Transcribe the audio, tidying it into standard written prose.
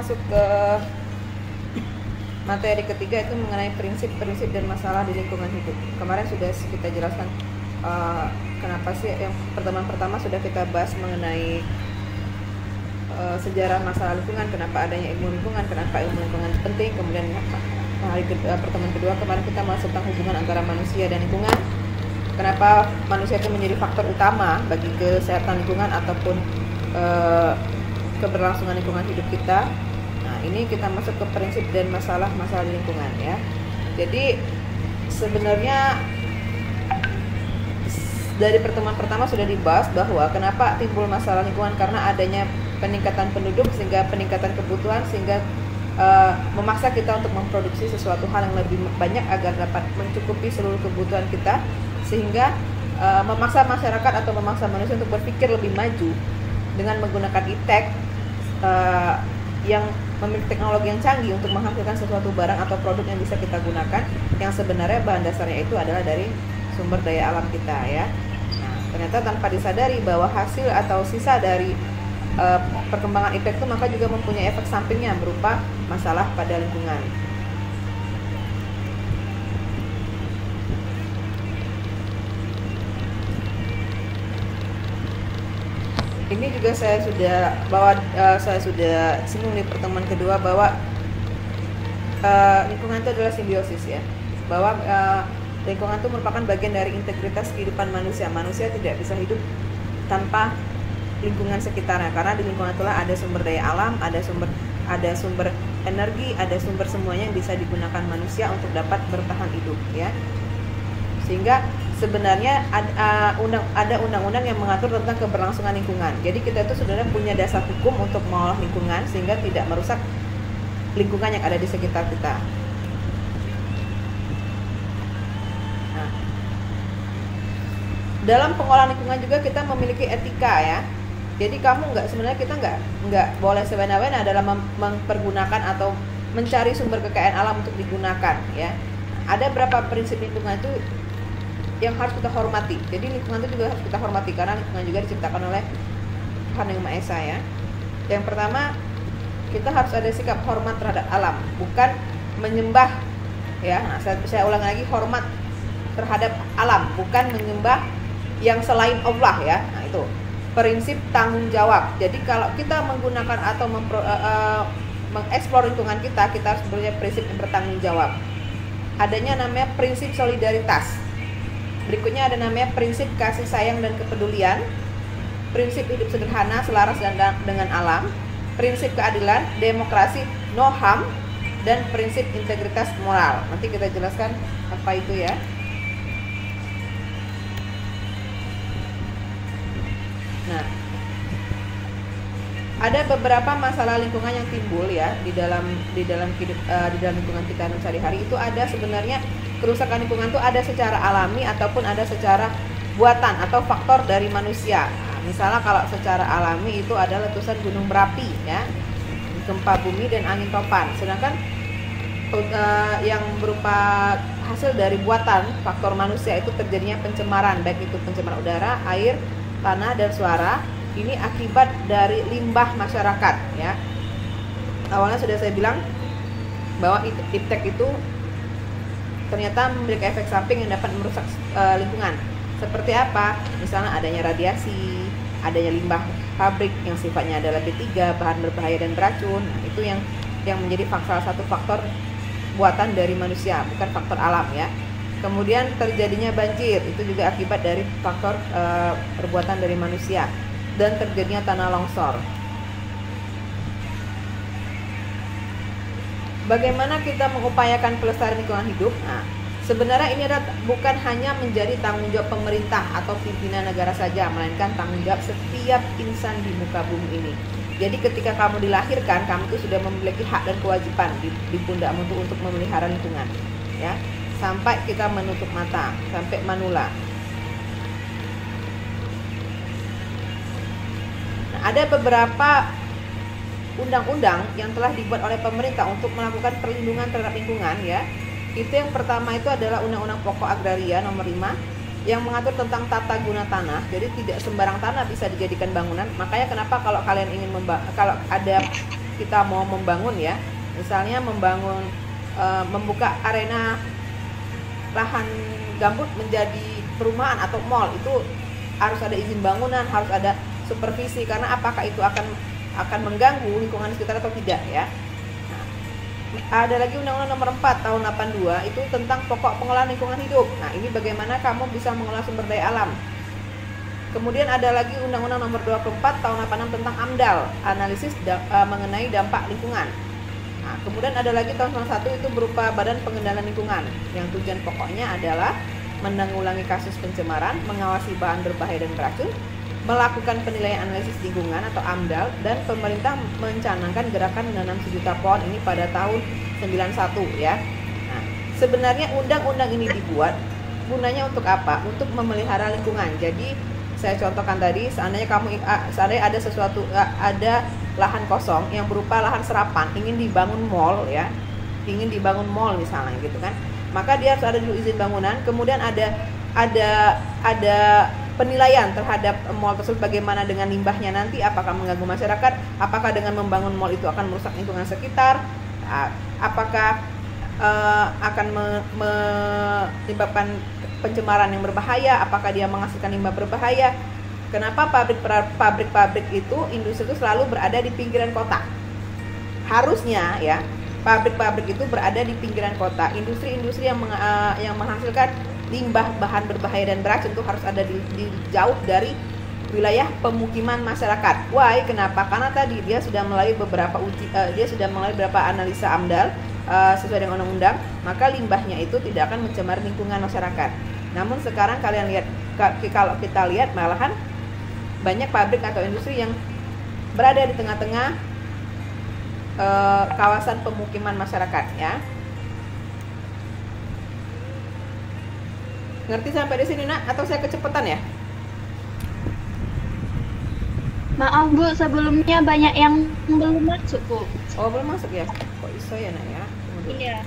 masuk ke materi ketiga, itu mengenai prinsip-prinsip dan masalah di lingkungan hidup. Kemarin sudah kita jelaskan kenapa sih, yang pertemuan pertama sudah kita bahas mengenai sejarah masalah lingkungan, kenapa adanya ilmu lingkungan, kenapa ilmu lingkungan penting. Kemudian pertemuan kedua kemarin kita bahas tentang hubungan antara manusia dan lingkungan, kenapa manusia itu menjadi faktor utama bagi kesehatan lingkungan ataupun keberlangsungan lingkungan hidup kita. Nah, ini kita masuk ke prinsip dan masalah-masalah lingkungan ya. Jadi sebenarnya dari pertemuan pertama sudah dibahas bahwa kenapa timbul masalah lingkungan, karena adanya peningkatan penduduk sehingga peningkatan kebutuhan, sehingga memaksa kita untuk memproduksi sesuatu hal yang lebih banyak agar dapat mencukupi seluruh kebutuhan kita, sehingga memaksa masyarakat atau memaksa manusia untuk berpikir lebih maju dengan menggunakan iptek yang memiliki teknologi yang canggih untuk menghasilkan sesuatu barang atau produk yang bisa kita gunakan, yang sebenarnya bahan dasarnya itu adalah dari sumber daya alam kita ya. Nah, ternyata tanpa disadari bahwa hasil atau sisa dari perkembangan iptek itu maka juga mempunyai efek sampingnya berupa masalah pada lingkungan. Ini juga saya sudah singgung di pertemuan kedua bahwa lingkungan itu adalah simbiosis ya, bahwa lingkungan itu merupakan bagian dari integritas kehidupan manusia. Manusia tidak bisa hidup tanpa lingkungan sekitarnya, karena di lingkungan itulah ada sumber daya alam, ada sumber energi, ada sumber semuanya yang bisa digunakan manusia untuk dapat bertahan hidup ya. Sehingga sebenarnya ada undang-undang yang mengatur tentang keberlangsungan lingkungan. Jadi kita itu sebenarnya punya dasar hukum untuk mengolah lingkungan sehingga tidak merusak lingkungan yang ada di sekitar kita. Nah, dalam pengolahan lingkungan juga kita memiliki etika ya. Jadi sebenarnya kita nggak boleh semena-mena dalam mempergunakan atau mencari sumber kekayaan alam untuk digunakan ya. Ada beberapa prinsip lingkungan itu yang harus kita hormati. Jadi lingkungan itu juga harus kita hormati karena lingkungan juga diciptakan oleh Tuhan Yang Maha Esa ya. Yang pertama, kita harus ada sikap hormat terhadap alam, bukan menyembah ya. Nah, saya ulang lagi, hormat terhadap alam, bukan menyembah yang selain Allah ya. Nah, itu prinsip tanggung jawab. Jadi kalau kita menggunakan atau mengeksplor lingkungan kita harus punya prinsip yang bertanggung jawab. Adanya namanya prinsip solidaritas. Berikutnya ada namanya prinsip kasih sayang dan kepedulian, prinsip hidup sederhana selaras dengan alam, prinsip keadilan, demokrasi, no harm, dan prinsip integritas moral. Nanti kita jelaskan apa itu ya. Nah, ada beberapa masalah lingkungan yang timbul ya di dalam lingkungan kita sehari-hari. Itu ada sebenarnya kerusakan lingkungan itu ada secara alami ataupun ada secara buatan atau faktor dari manusia. Nah, misalnya kalau secara alami itu ada letusan gunung berapi ya, gempa bumi dan angin topan. Sedangkan yang berupa hasil dari buatan faktor manusia itu terjadinya pencemaran, baik itu pencemaran udara, air, tanah dan suara. Ini akibat dari limbah masyarakat ya. Awalnya sudah saya bilang bahwa iptek itu ternyata memiliki efek samping yang dapat merusak lingkungan. Seperti apa? Misalnya adanya radiasi, adanya limbah pabrik yang sifatnya adalah B3, bahan berbahaya dan beracun. Nah, itu yang menjadi salah satu faktor buatan dari manusia, bukan faktor alam ya. Kemudian terjadinya banjir, itu juga akibat dari faktor perbuatan dari manusia, dan terjadinya tanah longsor. Bagaimana kita mengupayakan pelestarian lingkungan hidup? Nah, sebenarnya ini bukan hanya menjadi tanggung jawab pemerintah atau pimpinan negara saja, melainkan tanggung jawab setiap insan di muka bumi ini. Jadi ketika kamu dilahirkan, kamu itu sudah memiliki hak dan kewajiban di pundakmu untuk memelihara lingkungan, ya. Sampai kita menutup mata, sampai manula. Nah, ada beberapa undang-undang yang telah dibuat oleh pemerintah untuk melakukan perlindungan terhadap lingkungan ya. Itu yang pertama itu adalah Undang-Undang Pokok Agraria nomor 5 yang mengatur tentang tata guna tanah. Jadi tidak sembarang tanah bisa dijadikan bangunan. Makanya kenapa kalau kalian ingin kalau ada kita mau membangun ya, misalnya membuka arena lahan gambut menjadi perumahan atau mall, itu harus ada izin bangunan, harus ada supervisi, karena apakah itu akan mengganggu lingkungan sekitar atau tidak ya. Nah, ada lagi Undang-Undang Nomor 4 Tahun 82 itu tentang pokok pengelolaan lingkungan hidup. Nah, ini bagaimana kamu bisa mengelola sumber daya alam. Kemudian ada lagi Undang-Undang Nomor 24 Tahun 86 tentang AMDAL, analisis mengenai dampak lingkungan. Nah, kemudian ada lagi tahun 91 itu berupa Badan Pengendalian Lingkungan, yang tujuan pokoknya adalah menanggulangi kasus pencemaran, mengawasi bahan berbahaya dan beracun, melakukan penilaian analisis lingkungan atau AMDAL, dan pemerintah mencanangkan gerakan menanam 1 juta pohon ini pada tahun 91 ya. Nah, sebenarnya undang-undang ini dibuat gunanya untuk apa? Untuk memelihara lingkungan. Jadi saya contohkan tadi, seandainya ada sesuatu, ada lahan kosong yang berupa lahan serapan, ingin dibangun mall ya, ingin dibangun mall misalnya gitu kan, maka dia harus ada dulu izin bangunan, kemudian ada penilaian terhadap mall tersebut, bagaimana dengan limbahnya nanti, apakah mengganggu masyarakat, apakah dengan membangun mall itu akan merusak lingkungan sekitar, apakah akan menyebabkan pencemaran yang berbahaya, apakah dia menghasilkan limbah berbahaya. Kenapa pabrik-pabrik itu, industri itu selalu berada di pinggiran kota? Harusnya ya, pabrik-pabrik itu berada di pinggiran kota. Industri-industri yang menghasilkan limbah bahan berbahaya dan beracun itu harus ada di jauh dari wilayah pemukiman masyarakat. Why? Kenapa? Karena tadi dia sudah melalui beberapa analisa AMDAL sesuai dengan undang-undang, maka limbahnya itu tidak akan mencemari lingkungan masyarakat. Namun sekarang kalian lihat, kalau kita lihat malahan banyak pabrik atau industri yang berada di tengah-tengah kawasan pemukiman masyarakat ya. Ngerti sampai di sini nak? Atau saya kecepatan ya? Maaf Bu, sebelumnya banyak yang belum masuk Bu. Oh belum masuk ya? Kok iso ya nak ya? Iya.